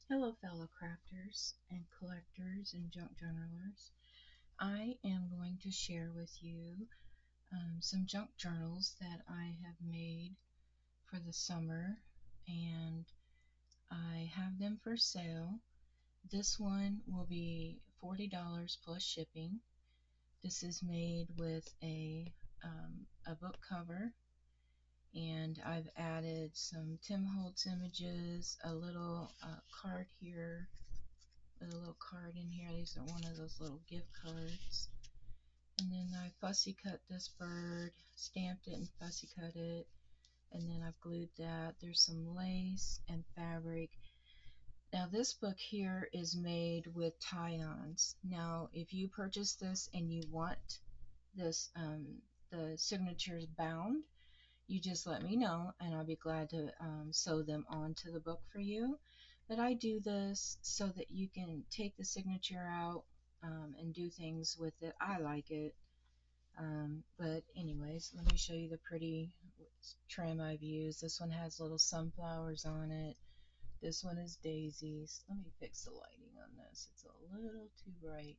Hello, fellow crafters and collectors and junk journalers. I am going to share with you some junk journals that I have made for the summer, and I have them for sale. This one will be $40 plus shipping. This is made with a book cover, and I've added some Tim Holtz images, a little card here, with a little card in here. These are one of those little gift cards. And then I fussy cut this bird, stamped it and fussy cut it, and then I've glued that. There's some lace and fabric. Now this book here is made with tie-ons. Now if you purchase this and you want this the signatures bound, you just let me know and I'll be glad to sew them onto the book for you. But I do this so that you can take the signature out and do things with it. I like it. But anyways, let me show you the pretty trim I've used. This one has little sunflowers on it. This one is daisies. Let me fix the lighting on this. It's a little too bright.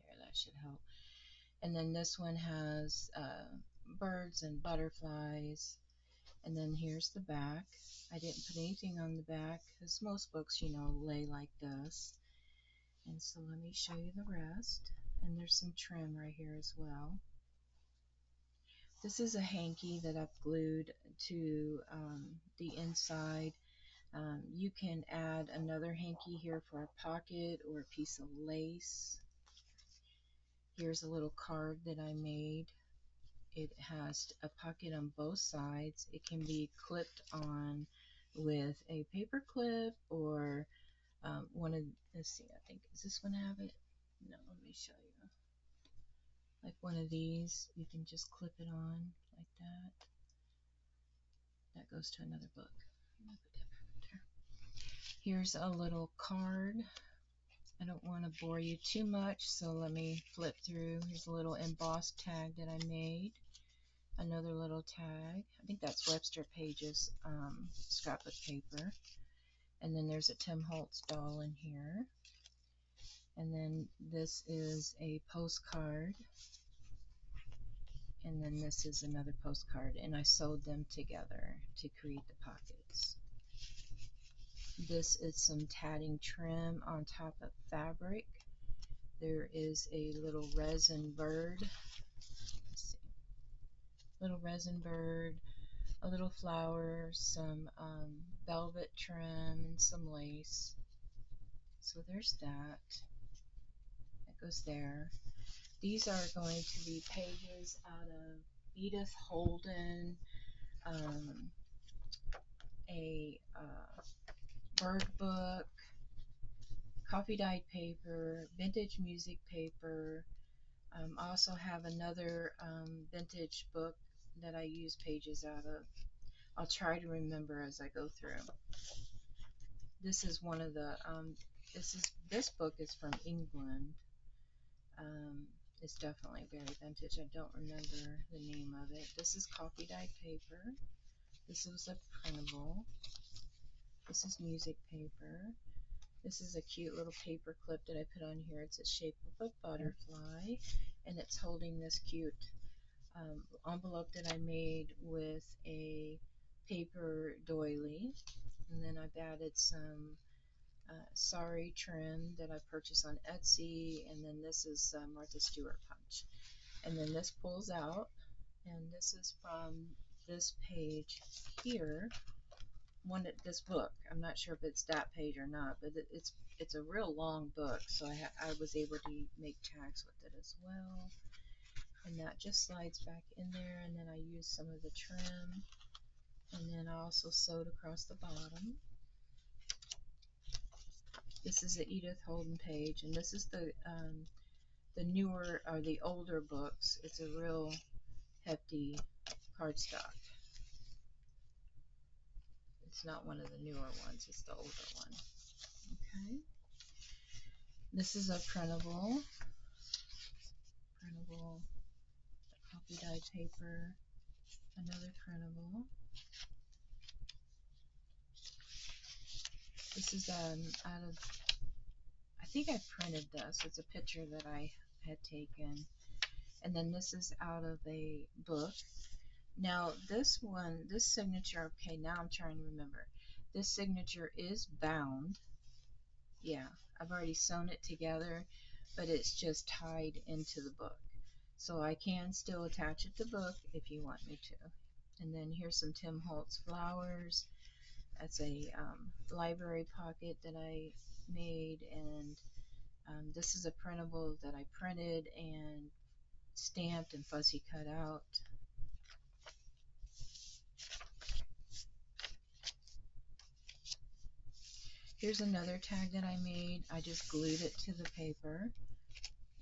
There, that should help. And then this one has birds and butterflies. And then here's the back. I didn't put anything on the back because most books, lay like this. And so let me show you the rest. And there's some trim right here as well. This is a hanky that I've glued to the inside. You can add another hanky here for a pocket or a piece of lace. Here's a little card that I made. It has a pocket on both sides. It can be clipped on with a paper clip or one of, let's see, I think, does this one have it? No, let me show you. Like one of these, you can just clip it on like that. That goes to another book. Here's a little card. I don't want to bore you too much, so let me flip through. Here's a little embossed tag that I made. Another little tag. I think that's Webster Pages scrapbook paper. And then there's a Tim Holtz doll in here. And then this is a postcard. And then this is another postcard. And I sewed them together to create the pockets. This is some tatting trim on top of fabric. There is a little resin bird. Let's see. Little resin bird, a little flower, some velvet trim, and some lace. So there's that. That goes there. These are going to be pages out of Edith Holden, a bird book, coffee dyed paper, vintage music paper. I also have another vintage book that I use pages out of. I'll try to remember as I go through. This is one of the this book is from England. It's definitely very vintage. I don't remember the name of it. This is coffee dyed paper. This is a printable. This is music paper. This is a cute little paper clip that I put on here. It's a shape of a butterfly, and it's holding this cute envelope that I made with a paper doily. And then I've added some sari trim that I purchased on Etsy, and then this is Martha Stewart punch. And then this pulls out, and this is from this page here. This book. I'm not sure if it's that page or not, but it's a real long book, so I was able to make tags with it as well. And that just slides back in there, and then I use some of the trim, and then I also sewed across the bottom. This is the Edith Holden page, and this is the newer or the older books. It's a real hefty cardstock. It's not one of the newer ones, it's the older one. Okay. This is a printable coffee dyed paper, another printable. This is out of, I think I printed this. It's a picture that I had taken. And then this is out of a book. Now this one, this signature, okay, now I'm trying to remember. This signature is bound. Yeah, I've already sewn it together, but it's just tied into the book. So I can still attach it to the book if you want me to. And then here's some Tim Holtz flowers. That's a library pocket that I made, and this is a printable that I printed and stamped and fussy cut out. Here's another tag that I made. I just glued it to the paper,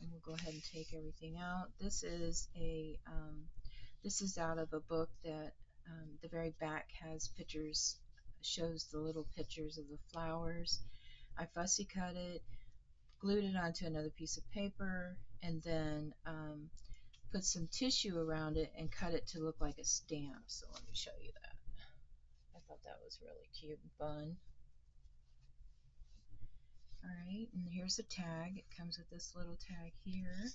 and we'll go ahead and take everything out. This is out of a book that the very back has pictures, shows the little pictures of the flowers. I fussy cut it, glued it onto another piece of paper, and then put some tissue around it and cut it to look like a stamp. So let me show you that. I thought that was really cute and fun. Alright, and here's a tag. It comes with this little tag here,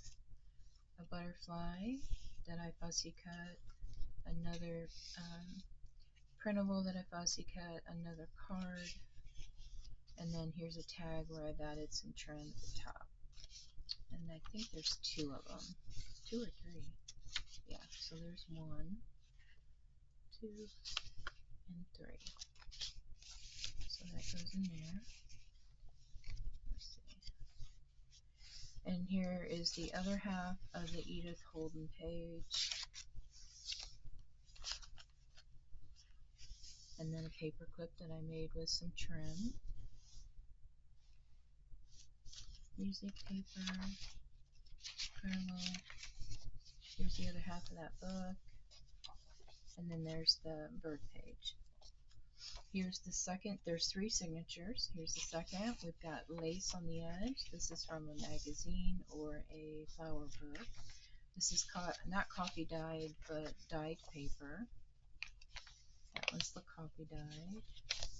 a butterfly that I fussy cut, another printable that I fussy cut, another card, and then here's a tag where I've added some trim at the top. And I think there's two of them, 2 or 3. Yeah, so there's 1, 2, and 3. So that goes in there. Let's see. And here is the other half of the Edith Holden page. And then a paper clip that I made with some trim. Music paper, printable. Here's the other half of that book. And then there's the bird page. Here's the second. There's 3 signatures. Here's the second. We've got lace on the edge. This is from a magazine or a flower book. This is not coffee dyed, but dyed paper. That one's the coffee dyed.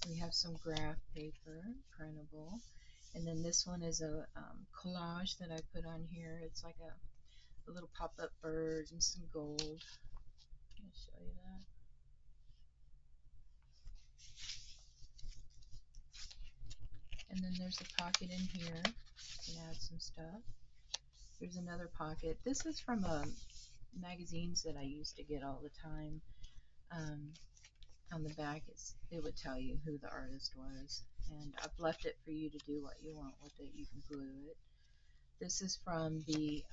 We have some graph paper, printable. And then this one is a collage that I put on here. It's like a little pop-up bird and some gold. I'll show you that. And then there's a pocket in here. You can add some stuff. Here's another pocket. This is from magazines that I used to get all the time. On the back, it would tell you who the artist was. And I've left it for you to do what you want with it. You can glue it. This is from the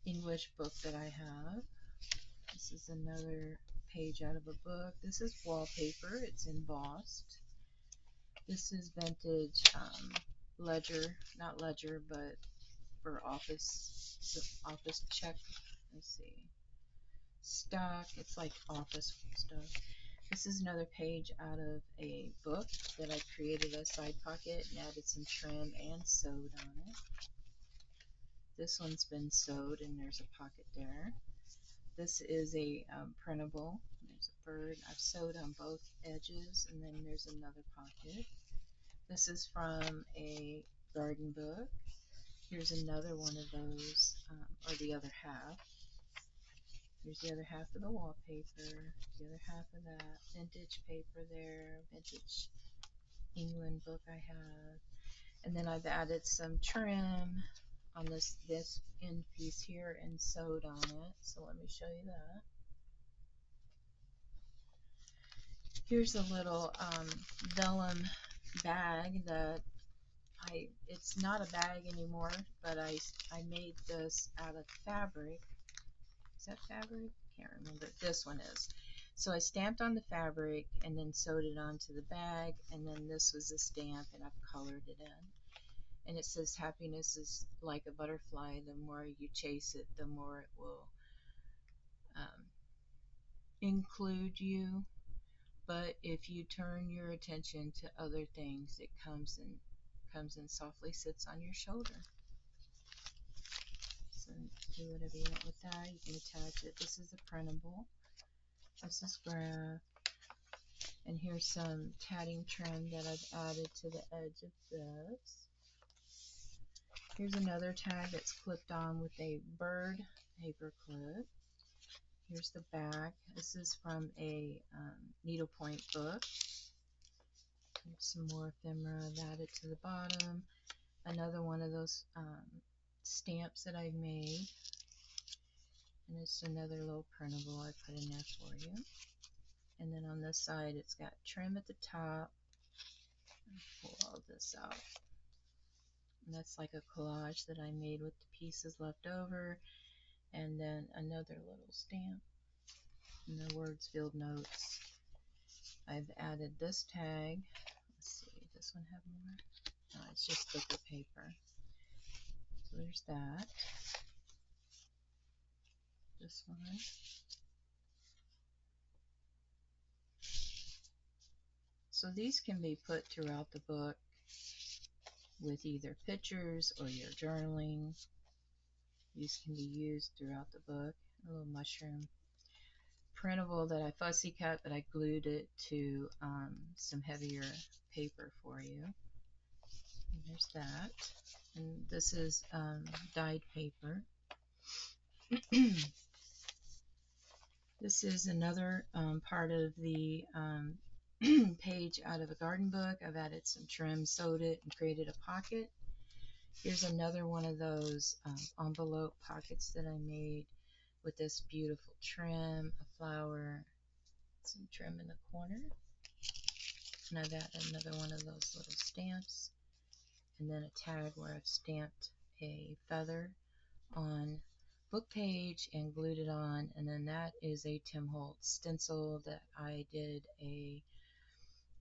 English book that I have. This is another page out of a book. This is wallpaper. It's embossed. This is vintage ledger, not ledger, but for office check. Let's see, stock. It's like office stuff. This is another page out of a book that I created a side pocket and added some trim and sewed on it. This one's been sewed and there's a pocket there. This is a printable. There's a bird. I've sewed on both edges, and then there's another pocket. This is from a garden book. Here's another one of those, or the other half. Here's the other half of the wallpaper, the other half of that vintage paper there, vintage England book I have. And then I've added some trim on this end piece here and sewed on it. So let me show you that. Here's a little vellum bag that it's not a bag anymore, but I made this out of fabric. Is that fabric? Can't remember. This one is. So I stamped on the fabric and then sewed it onto the bag, and then this was a stamp and I've colored it in. And it says happiness is like a butterfly. The more you chase it, the more it will include you. But if you turn your attention to other things, it comes and softly sits on your shoulder. So do whatever you want with that. You can attach it. This is a printable. This is graph. And And here's some tatting trim that I've added to the edge of this. Here's another tag that's clipped on with a bird paper clip. Here's the back. This is from a needlepoint book. Here's some more ephemera I've added to the bottom. Another one of those stamps that I've made. And it's another little printable I put in there for you. And then on this side it's got trim at the top. I'll pull all this out. And that's like a collage that I made with the pieces left over. And then another little stamp. And the words field notes. I've added this tag. Let's see, does this one have more? No, it's just thicker paper. So there's that. This one. So these can be put throughout the book with either pictures or your journaling. These can be used throughout the book. A little mushroom printable that I fussy cut, but I glued it to some heavier paper for you. And there's that. And this is dyed paper. This is another part of the page out of a garden book. I've added some trim, sewed it, and created a pocket. Here's another one of those envelope pockets that I made with this beautiful trim, a flower, some trim in the corner. And I've added another one of those little stamps. And then a tag where I've stamped a feather on book page and glued it on. And then that is a Tim Holtz stencil that I did I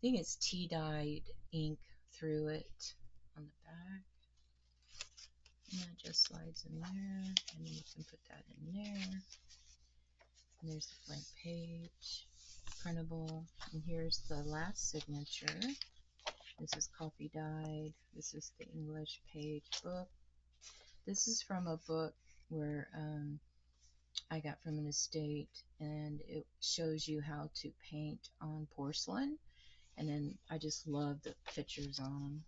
think it's tea dyed ink through it on the back. And that just slides in there, and you can put that in there. And there's the blank page, printable. And here's the last signature. This is coffee dyed. This is the English page book. This is from a book where I got from an estate, and it shows you how to paint on porcelain. And then I just love the pictures on them.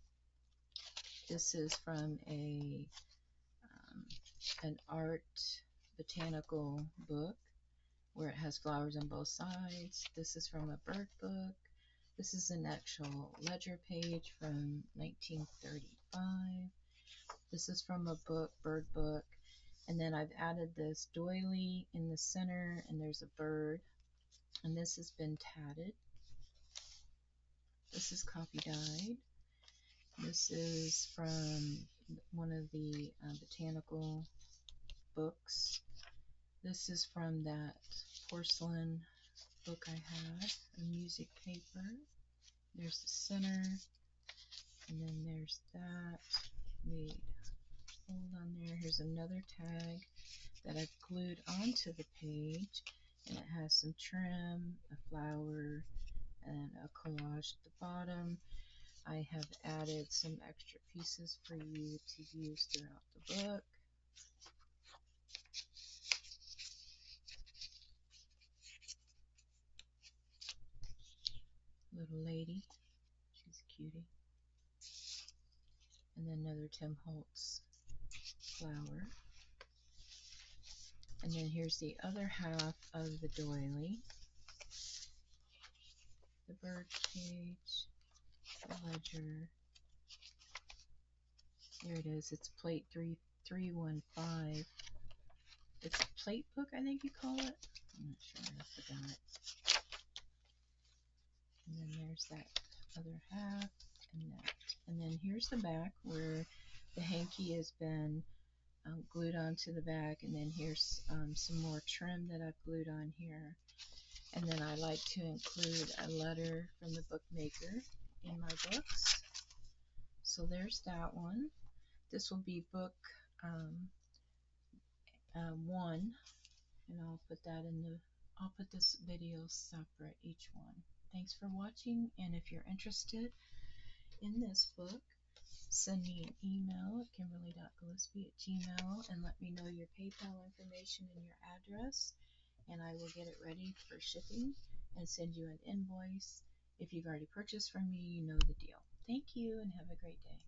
This is from an art botanical book where it has flowers on both sides. This is from a bird book. This is an actual ledger page from 1935. This is from a book, bird book. And then I've added this doily in the center, and there's a bird. And this has been tatted. This is coffee dyed. This is from one of the botanical books. This is from that porcelain book I had, a music paper. There's the center, and then there's that made fold on there. Here's another tag that I've glued onto the page, and it has some trim, a flower, and a collage at the bottom. I have added some extra pieces for you to use throughout the book. Little lady, she's a cutie. And then another Tim Holtz flower. And then here's the other half of the doily. The bird page, the ledger. There it is. It's plate 315. It's a plate book, I think you call it. I'm not sure. I forgot. And then there's that other half and that. And then here's the back where the hanky has been glued onto the back. And then here's some more trim that I've glued on here. And then I like to include a letter from the bookmaker in my books. So there's that one. This will be book 1, and I'll put that in the. I'll put this video separate each one. Thanks for watching, and if you're interested in this book, send me an email at kimberly.gillespie@gmail.com and let me know your PayPal information and your address, and I will get it ready for shipping and send you an invoice, If you've already purchased from me, you know the deal. Thank you and have a great day.